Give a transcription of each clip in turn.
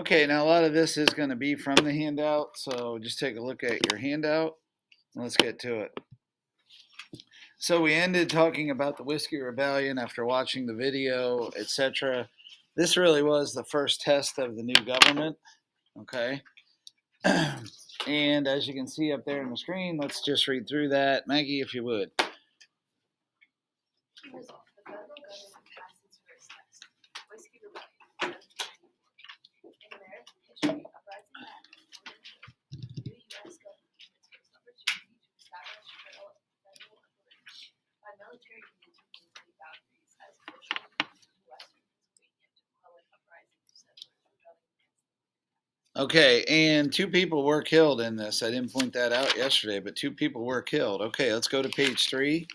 Okay, now a lot of this is going to be from the handout, so just take a look at your handout. Let's get to it. So we ended talking about the Whiskey Rebellion after watching the video, etc. This really was the first test of the new government, okay? And as you can see up there on the screen, let's just read through that. Maggie, if you would. Result: the federal government passed its first test, Whiskey Rebellion, 1794. In American history, uprising that new U.S. government its first opportunity to establish federal authority by military units within state boundaries as officials moved to western Pennsylvania to quell an uprising of settlers rebelling against them. Okay, and 2 people were killed in this. I didn't point that out yesterday, but 2 people were killed. Okay, let's go to page 3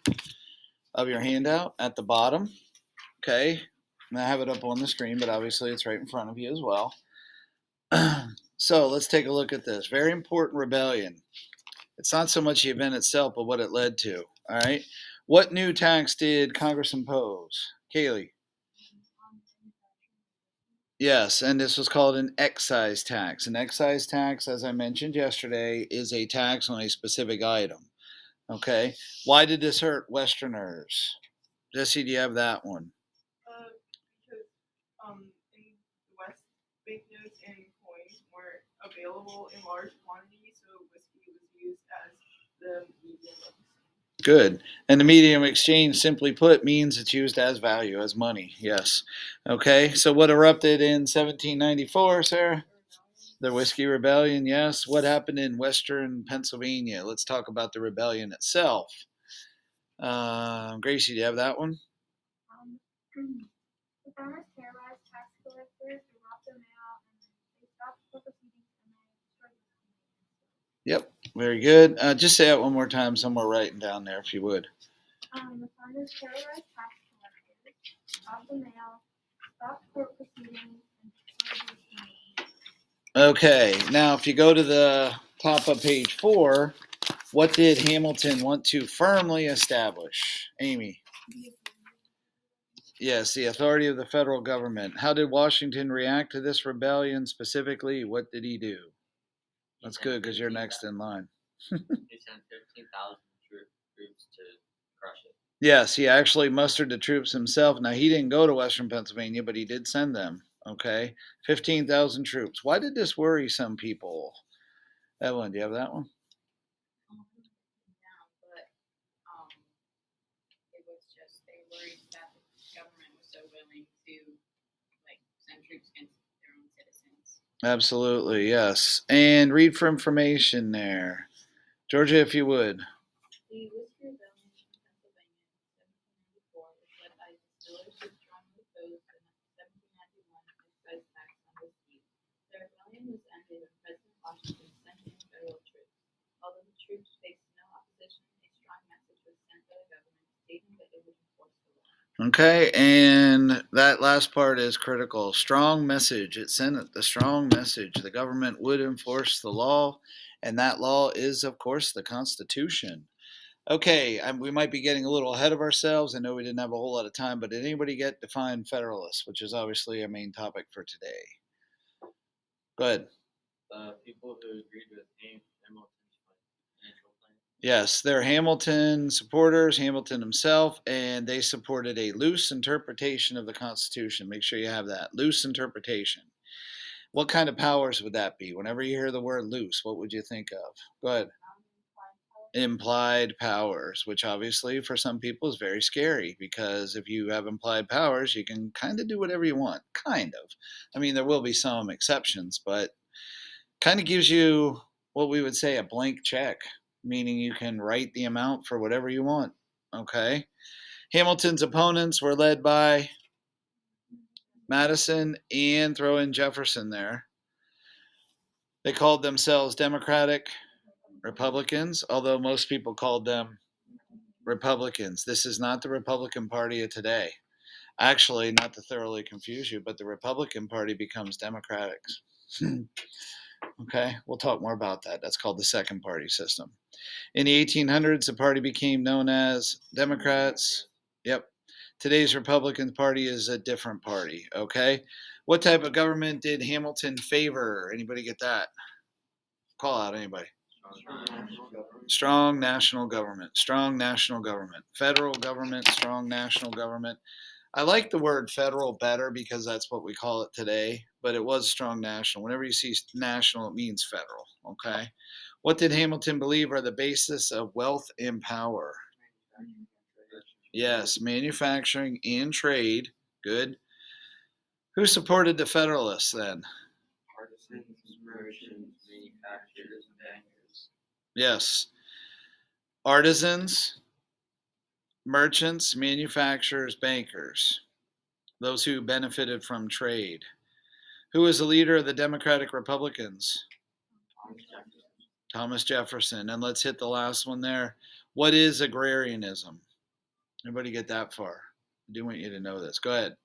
of your handout at the bottom. Okay, and I have it up on the screen, but obviously it's right in front of you as well. So let's take a look at this. Very important rebellion. It's not so much the event itself, but what it led to. All right. What new tax did Congress impose? Kaylee. Yes, and this was called an excise tax. An excise tax, as I mentioned yesterday, is a tax on a specific item. Okay. Why did this hurt Westerners? Jesse, do you have that one? Because in the West, banknotes and coins weren't available in large quantities, so whiskey was used as the medium of exchange. Good. And the medium of exchange, simply put, means it's used as value, as money. Yes. Okay. So what erupted in 1794, Sarah? The Whiskey Rebellion, yes. What happened in Western Pennsylvania? Let's talk about the rebellion itself. Gracie, do you have that one? The farmers terrorized tax collectors who robbed the mail and they stopped court proceedings and they destroyed the Yep, very good. Just say it one more time, somewhere writing down there, if you would. The farmers terrorized tax collectors, robbed the mail, stopped court proceedings, and destroyed the. Okay, now if you go to the top of page 4, what did Hamilton want to firmly establish? Amy. Yes, the authority of the federal government. How did Washington react to this rebellion specifically? What did he do? That's good because you're next in line. He sent 15,000 troops to crush it. Yes, he actually mustered the troops himself. Now, he didn't go to Western Pennsylvania, but he did send them. Okay, 15,000 troops. Why did this worry some people? Evelyn, do you have that one? It was just they worried that the government was so willing to send troops against their own citizens. Absolutely, yes. And read for information there. Georgia, if you would. The Whiskey Rebellion in Pennsylvania in 1794 was led by distillers who strongly opposed the 1791 excise tax on whiskey. The rebellion was ended when President Washington sent in federal troops. Although the troops faced no opposition, a strong message was sent by the government stating that it would enforce the law. Okay, and that last part is critical. Strong message. It sent the strong message. The government would enforce the law, and that law is, of course, the Constitution. Okay, we might be getting a little ahead of ourselves. I know we didn't have a whole lot of time, but did anybody get defined Federalists, which is obviously our main topic for today? Go ahead. People who agreed with Hamilton's financial plan. Yes, they're Hamilton supporters, Hamilton himself, and they supported a loose interpretation of the Constitution. Make sure you have that. Loose interpretation. What kind of powers would that be? Whenever you hear the word loose, what would you think of? Go ahead. Implied powers, which obviously for some people is very scary because if you have implied powers, you can kind of do whatever you want. Kind of. I mean, there will be some exceptions, but kind of gives you what we would say a blank check, meaning you can write the amount for whatever you want. Okay. Hamilton's opponents were led by Madison and throw in Jefferson there. They called themselves Democratic Republicans, although most people called them Republicans. This is not the Republican Party of today. Actually, not to thoroughly confuse you, but the Republican Party becomes Democrats. Okay, we'll talk more about that. That's called the second party system. In the 1800s, the party became known as Democrats. Yep. Today's Republican Party is a different party. Okay. What type of government did Hamilton favor? Anybody get that? Call out anybody. Strong national government. Strong national government. Federal government. Strong national government. I like the word federal better because that's what we call it today, but it was strong national. Whenever you see national, it means federal. Okay. What did Hamilton believe are the basis of wealth and power? Yes, manufacturing and trade. Good. Who supported the Federalists then? Artisans, merchants, manufacturers, bankers. Yes. Artisans, merchants, manufacturers, bankers. Those who benefited from trade. Who was the leader of the Democratic Republicans? Thomas Jefferson. And let's hit the last one there. What is agrarianism? Anybody get that far? I do want you to know this. Go ahead.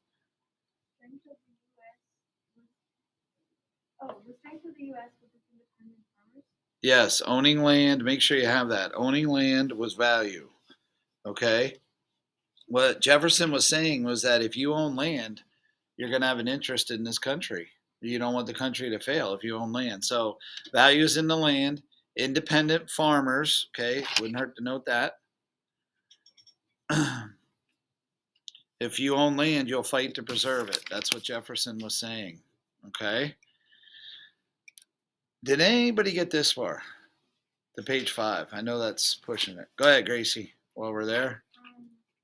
The strength of the U.S. was its independent farmers. Yes, owning land. Make sure you have that. Owning land was value. Okay. What Jefferson was saying was that if you own land, you're going to have an interest in this country. You don't want the country to fail if you own land. So, values in the land, independent farmers. Okay. Wouldn't hurt to note that. If you own land, you'll fight to preserve it. That's what Jefferson was saying. Okay. Did anybody get this far? To page 5. I know that's pushing it. Go ahead, Gracie, while we're there.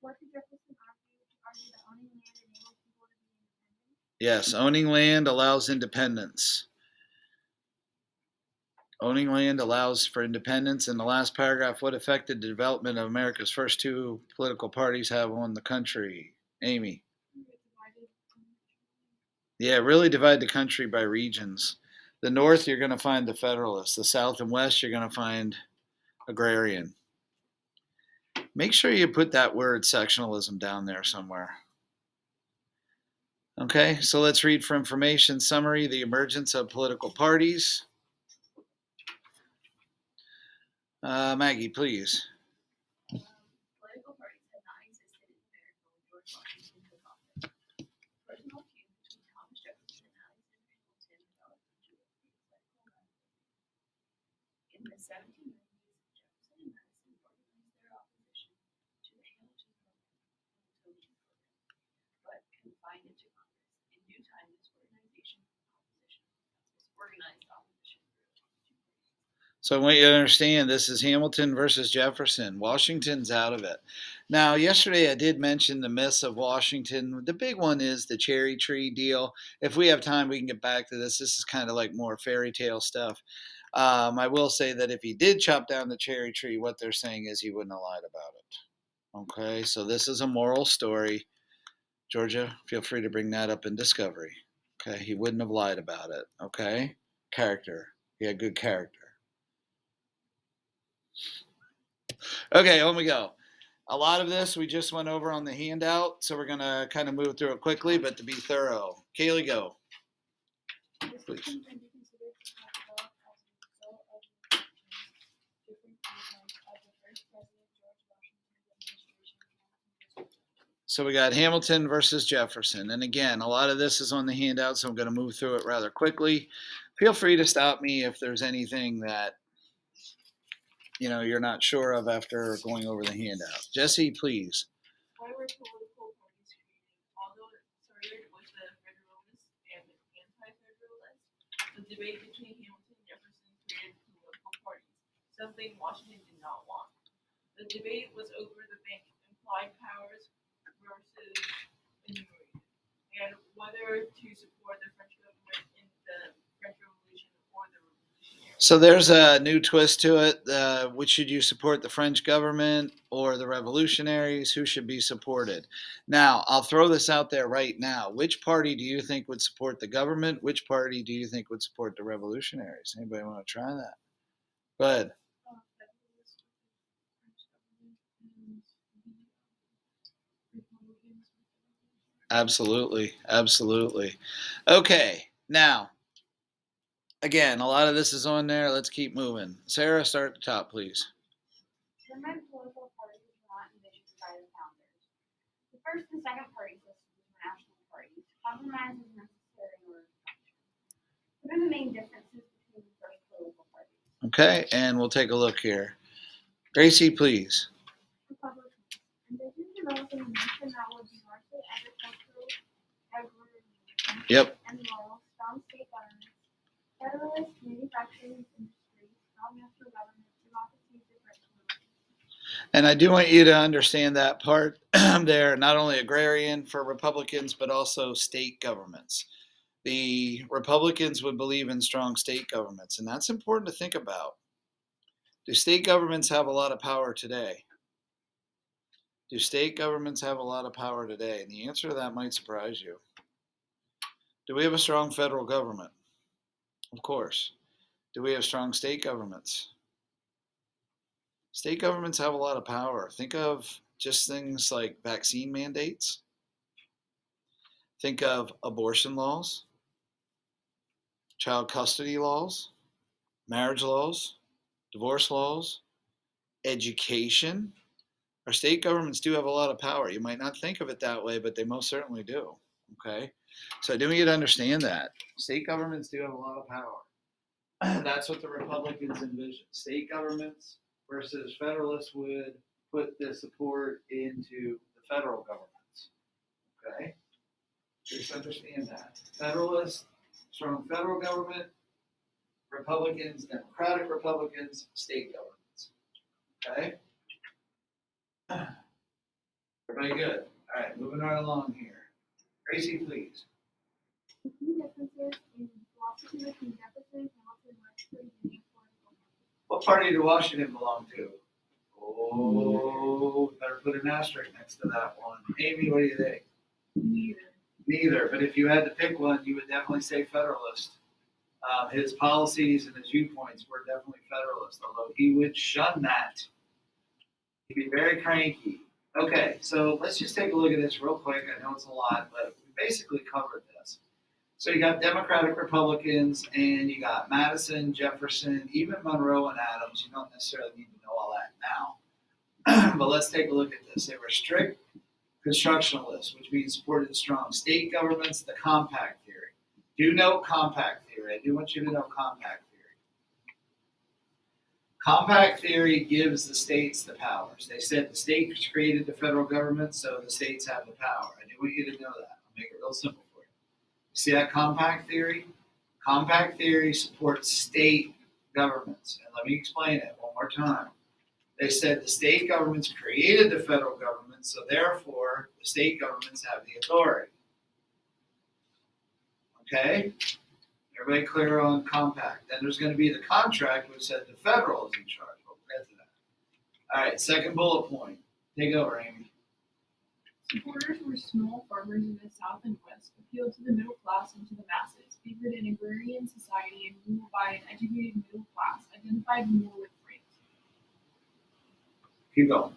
What did Jefferson argue? He argued that owning land enabled people to be independent. Yes, owning land allows independence. Owning land allows for independence. In the last paragraph, what affected the development of America's first two political parties have on the country? Amy. Yeah, really divide the country by regions. The North, you're going to find the Federalists. The South and West, you're going to find agrarian. Make sure you put that word sectionalism down there somewhere. Okay, so let's read for information summary, the emergence of political parties. Maggie, please. Political parties had not existed in America when George Washington took office. Personal feud between Thomas Jefferson and Alexander Hamilton developed into a political rivalry. In the 1790s, Jefferson and Madison organized their opposition to the Hamilton program, but confined it to Congress. In due time, this organized opposition So I want you to understand this is Hamilton versus Jefferson. Washington's out of it. Now, yesterday I did mention the myths of Washington. The big one is the cherry tree deal. If we have time, we can get back to this. This is kind of like more fairy tale stuff. I will say that if he did chop down the cherry tree, what they're saying is he wouldn't have lied about it. Okay, so this is a moral story. Georgia, feel free to bring that up in discovery. Okay, he wouldn't have lied about it. Okay, character. He had good character. Okay, on we go. A lot of this we just went over on the handout, so we're going to kind of move through it quickly, but to be thorough. Kaylee, go. This Please. system can be considered to have developed as a result of the actions, different viewpoints of the first President George Washington's administration. So we got Hamilton versus Jefferson. And again, a lot of this is on the handout, so I'm going to move through it rather quickly. Feel free to stop me if there's anything that you're not sure of after going over the handout. Jesse, please. Why were political parties created? Although it started with the Federalists and anti-Federalists, the debate between Hamilton and Jefferson created political parties, something Washington did not want. The debate was over the implied powers versus enumerated, and whether to support the French government in the French Revolution or the Revolutionary. So there's a new twist to it. Which should you support, the French government or the revolutionaries? Who should be supported? Now, I'll throw this out there right now. Which party do you think would support the government? Which party do you think would support the revolutionaries? Anybody want to try that? Go ahead. Absolutely. Absolutely. Okay. Now, again, a lot of this is on there. Let's keep moving. Sarah, start at the top, please. German political parties were not envisioned by the founders. The first and second party systems were national parties. Compromise is necessary in order to function. What are the main differences between the first political parties? Okay, and we'll take a look here. Gracie, please. Republicans. Envision developing a nation that would be largely agricultural, agrarian, Yep. and rural, strong state governments, federalist manufacturing industry, strong national government, democracy, different religions. And I do want you to understand that part there, not only agrarian for Republicans, but also state governments. The Republicans would believe in strong state governments, and that's important to think about. Do state governments have a lot of power today? Do state governments have a lot of power today? And the answer to that might surprise you. Do we have a strong federal government? Of course. Do we have strong state governments? State governments have a lot of power. Think of just things like vaccine mandates. Think of abortion laws, child custody laws, marriage laws, divorce laws, education. Our state governments do have a lot of power. You might not think of it that way, but they most certainly do. Okay? So I do want you to understand that. State governments do have a lot of power. That's what the Republicans envision. State governments versus federalists would put the support into the federal governments. Okay? Just understand that. Federalists, strong federal government, Republicans, Democratic Republicans, state governments. Okay? Everybody good? All right, moving right along here. Gracie, please. The key differences in philosophy between Jefferson, Hamilton, Webster, and political. What party did Washington belong to? Oh, better put an asterisk next to that one. Amy, what do you think? Neither. Neither, but if you had to pick one, you would definitely say Federalist. His policies and his viewpoints were definitely Federalist, although he would shun that. He'd be very cranky. Okay, so let's just take a look at this real quick. I know it's a lot, but we basically covered this. So you got Democratic Republicans, and you got Madison, Jefferson, even Monroe and Adams. You don't necessarily need to know all that now. But let's take a look at this. They were strict constructionalists, which means supported strong state governments, the compact theory. Do know compact theory. I do want you to know compact theory. Compact theory gives the states the powers. They said the states created the federal government, so the states have the power. I do want you to know that. I'll make it real simple for you. See that compact theory? Compact theory supports state governments. And let me explain it one more time. They said the state governments created the federal government, so therefore the state governments have the authority. Okay? Everybody clear on compact? Then there's going to be the contract, which said the federal is in charge. We'll get to that. All right, second bullet point. Take over, Amy. Supporters were small farmers in the South and West, appealed to the middle class and to the masses, favored an agrarian society and ruled by an educated middle class, identified more with France. Keep going.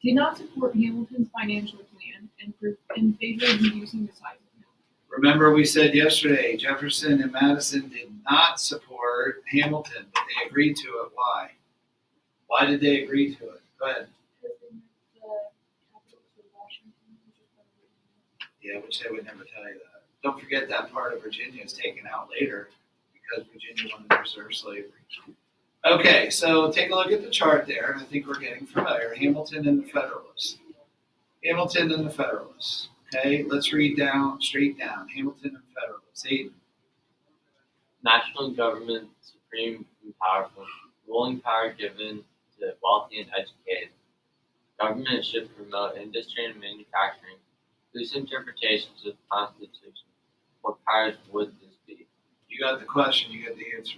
Did not support Hamilton's financial plan and favored reducing the size of Hamilton. Remember, we said yesterday Jefferson and Madison did not support Hamilton, but they agreed to it. Why? Why did they agree to it? Go ahead. Because they moved the capital to Washington, which is part of Virginia. Yeah, which they would never tell you that. Don't forget that part of Virginia is taken out later because Virginia wanted to preserve slavery. Okay, so take a look at the chart there. I think we're getting familiar. Hamilton and the Federalists. Hamilton and the Federalists. Okay, let's read down, straight down. Hamilton and Federalists. Aiden. National government, supreme and powerful, ruling power given to wealthy and educated. Government should promote industry and manufacturing. Loose interpretations of the Constitution. What powers would this be? You got the question, you got the answer.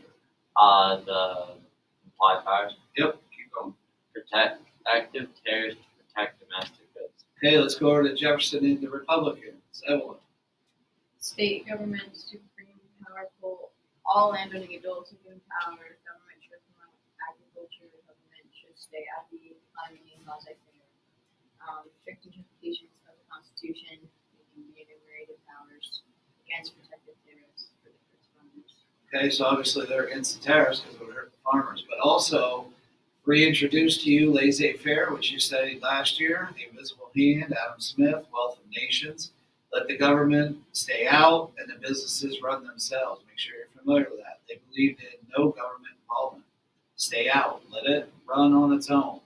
The implied powers. Yep, keep going. Protect active tariffs to protect domestic goods. Okay, let's go over to Jefferson and the Republicans. Evelyn. State government supreme powerful. All landowning adults are given power. Government should promote agriculture. Government should stay at the economy and laissez-faire. Strict interpretations of the Constitution, making the enumerated powers against protective tariffs for the first farmers. Okay, so obviously they're against the tariffs because it would hurt the farmers, but also Reintroduce to you laissez-faire, which you studied last year. The Invisible Hand, Adam Smith, Wealth of Nations. Let the government stay out and the businesses run themselves. Make sure you're familiar with that. They believed in no government involvement. Stay out. Let it run on its own.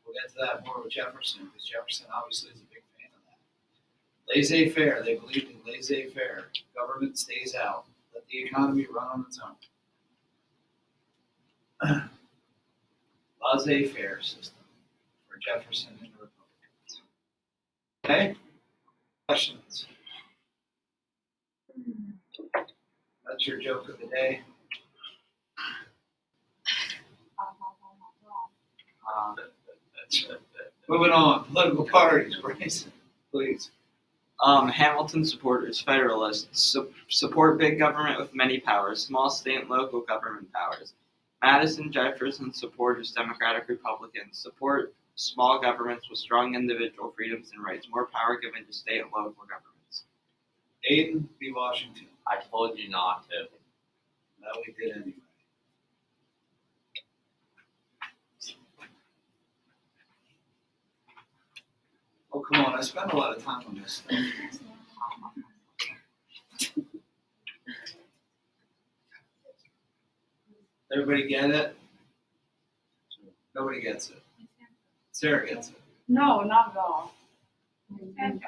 We'll get to that more with Jefferson, because Jefferson obviously is a big fan of that. Laissez-faire. They believed in laissez-faire. Government stays out. Let the economy run on its own. Laissez-faire system for Jefferson and the Republicans. Okay? Questions? That's your joke of the day. Moving on. Political parties. Bryson, please. Hamilton supporters, Federalists, support big government with many powers, small state and local government powers. Madison Jefferson supporters, Democratic Republicans, support small governments with strong individual freedoms and rights, more power given to state and local governments. Aiden B. Washington. I told you not to. That we did anyway. Oh, come on. I spent a lot of time on this stuff. Everybody get it? Nobody gets it. Sarah gets it. No, not at all. The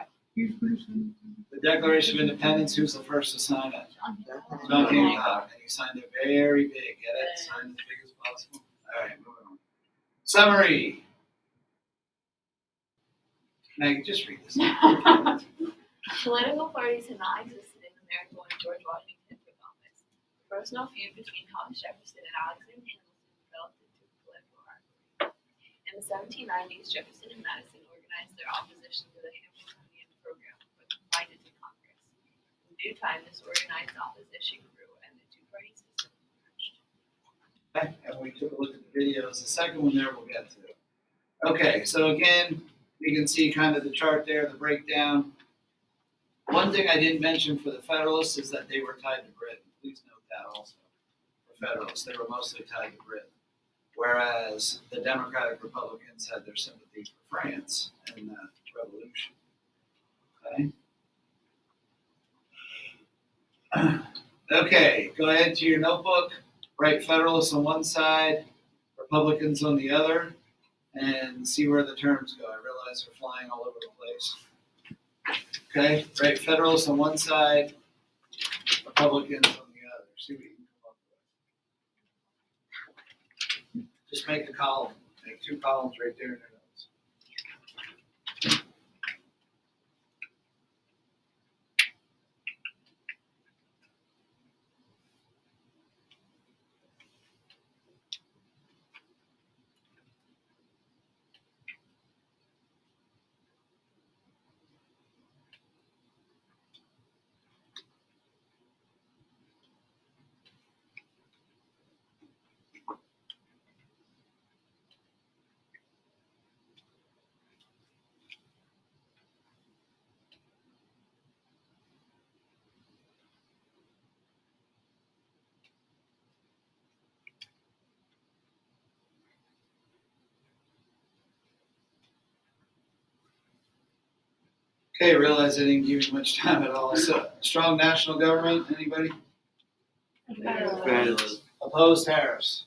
Declaration of Independence, who's the first to sign it? John Hancock. And he signed it very big. Get it? Signed as big as possible. All right, moving on. Summary. Maggie, just read this. Political parties had not existed in America when George Washington took office. The personal feud between Thomas Jefferson and Alexander Hamilton developed into a political rivalry. In the 1790s, Jefferson and Madison organized their opposition to the Hamiltonian program, but combined it to Congress. In due time, this organized opposition grew, and the two-party system emerged. Okay, and we took a look at the videos. The second one there we'll get to. Okay, so again, you can see kind of the chart there, the breakdown. One thing I didn't mention for the Federalists is that they were tied to Britain. Please note that also. For Federalists, they were mostly tied to Britain. Whereas the Democratic Republicans had their sympathies for France in the Revolution. Okay? Okay, go ahead to your notebook. Write Federalists on one side, Republicans on the other, and see where the terms go. I realize we're flying all over the place. Okay, write Federalists on one side, Republicans on the other. See what you can come up with. Just make a column. Make two columns right there in your notes. Okay, realize I didn't give you much time at all. So, strong national government, anybody? Federalists, Opposed tariffs?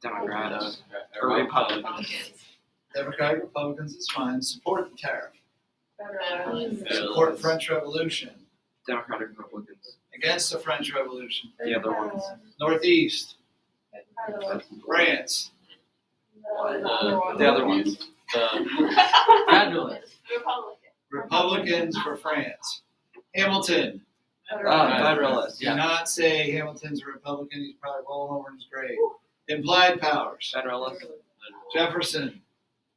Democrats, or Republicans. Republicans. Democratic Republicans is fine. Support the tariff. Federalists. Support French Revolution. Democratic Republicans. Against the French Revolution. The other ones. Northeast. France. The other ones. Federalists. Republican. Republicans for France. Hamilton. Federalists. Do not say Hamilton's a Republican. He's probably rolling over in his grave. Implied powers. Federalists. Jefferson.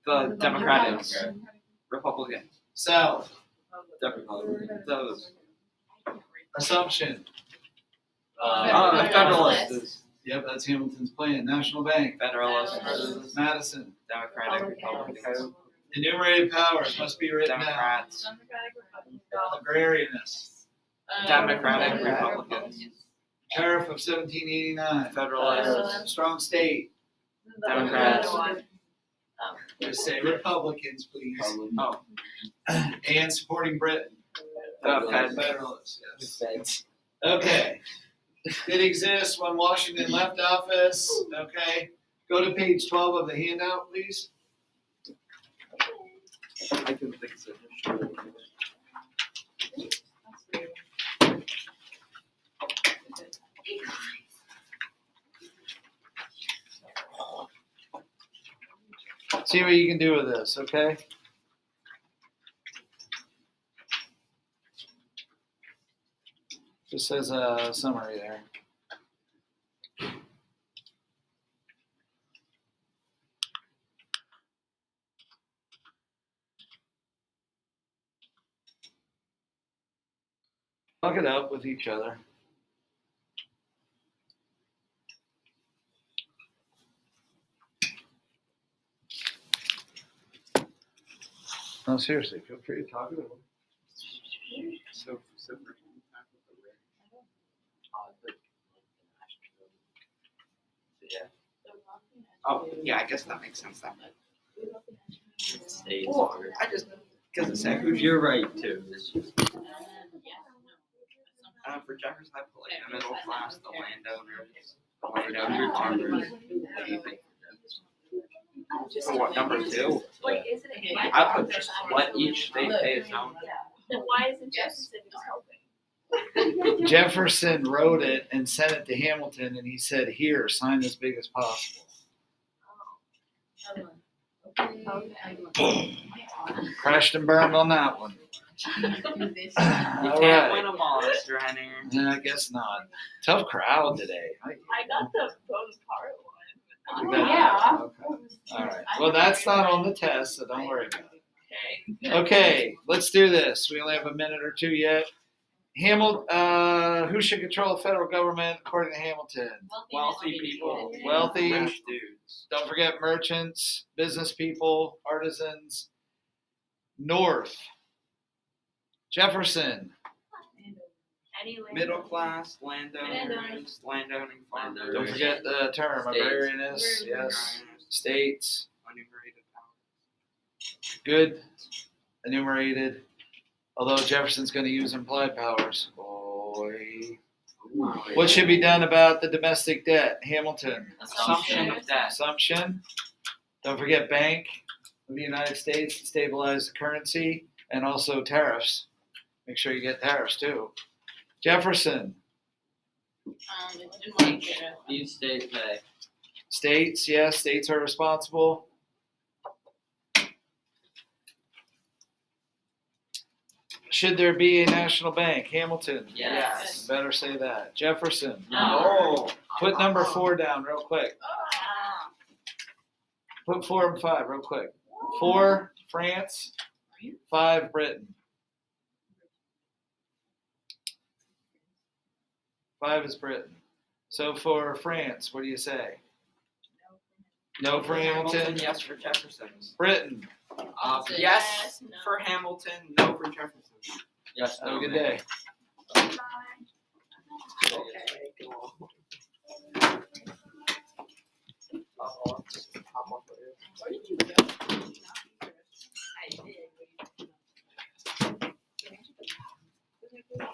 The Democrats. Republicans. South. Those. Assumption. Federalists. Yep, that's Hamilton's plan. National Bank. Federalists. Madison. Democratic Republicans. Enumerated powers must be written down. Democrats. Agrarianness. Democratic Republicans. Tariff of 1789. Federalists. Strong state. Democrats. Just say Republicans, please. Oh, And supporting Britain. Fed. Federalists, yes. Okay. Did exist when Washington left office. Okay. Go to page 12 of the handout, please. I can think so. See what you can do with this, okay? Just as a summary there. Look it up with each other. No, seriously, feel free to talk about it. So Yeah. Oh, yeah, I guess that makes sense then. States. Well, I just, because it said who's You're right too. It's just for Jefferson, I put like the middle class, the landowners, farmers. what do you think? For what, number 2? Like, isn't it? I put just let each state pay its own. Then why isn't Jefferson helping? Jefferson wrote it and sent it to Hamilton, and he said, "Here, sign as big as possible." Crashed and burned on that one. You All can't right. win them all, Mr. Henry. Yeah, I guess not. Tough crowd today. I got the Bonaparte one. You got that? Okay. All right. Well, that's not on the test, so don't worry about it. Okay, let's do this. We only have a minute or two yet. Who should control the federal government according to Hamilton? Wealthy people. Wealthy. Rich dudes. Don't forget merchants, business people, artisans. North. Jefferson. Any land. Middle class, landowners, landowning farmers. Don't forget the term States. agrarianist. Yes. States. Enumerated powers. Good. Enumerated. Although Jefferson's going to use implied powers. Boy. What should be done about the domestic debt? Hamilton. Assumption of debt. Assumption. Don't forget Bank of the United States to stabilize the currency, and also tariffs. Make sure you get tariffs too. Jefferson. Each state pay. States, yes, states are responsible. Should there be a national bank? Hamilton. Yes. Better say that. Jefferson. No. Put number 4 down real quick. Put 4 and 5 real quick. 4, France. 5, Britain. 5 is Britain. So for France, what do you say? No for Hamilton. Yes for Jefferson. Britain. Yes for Hamilton, no for Jefferson. Yes. Have a good day. Bye. Okay, cool.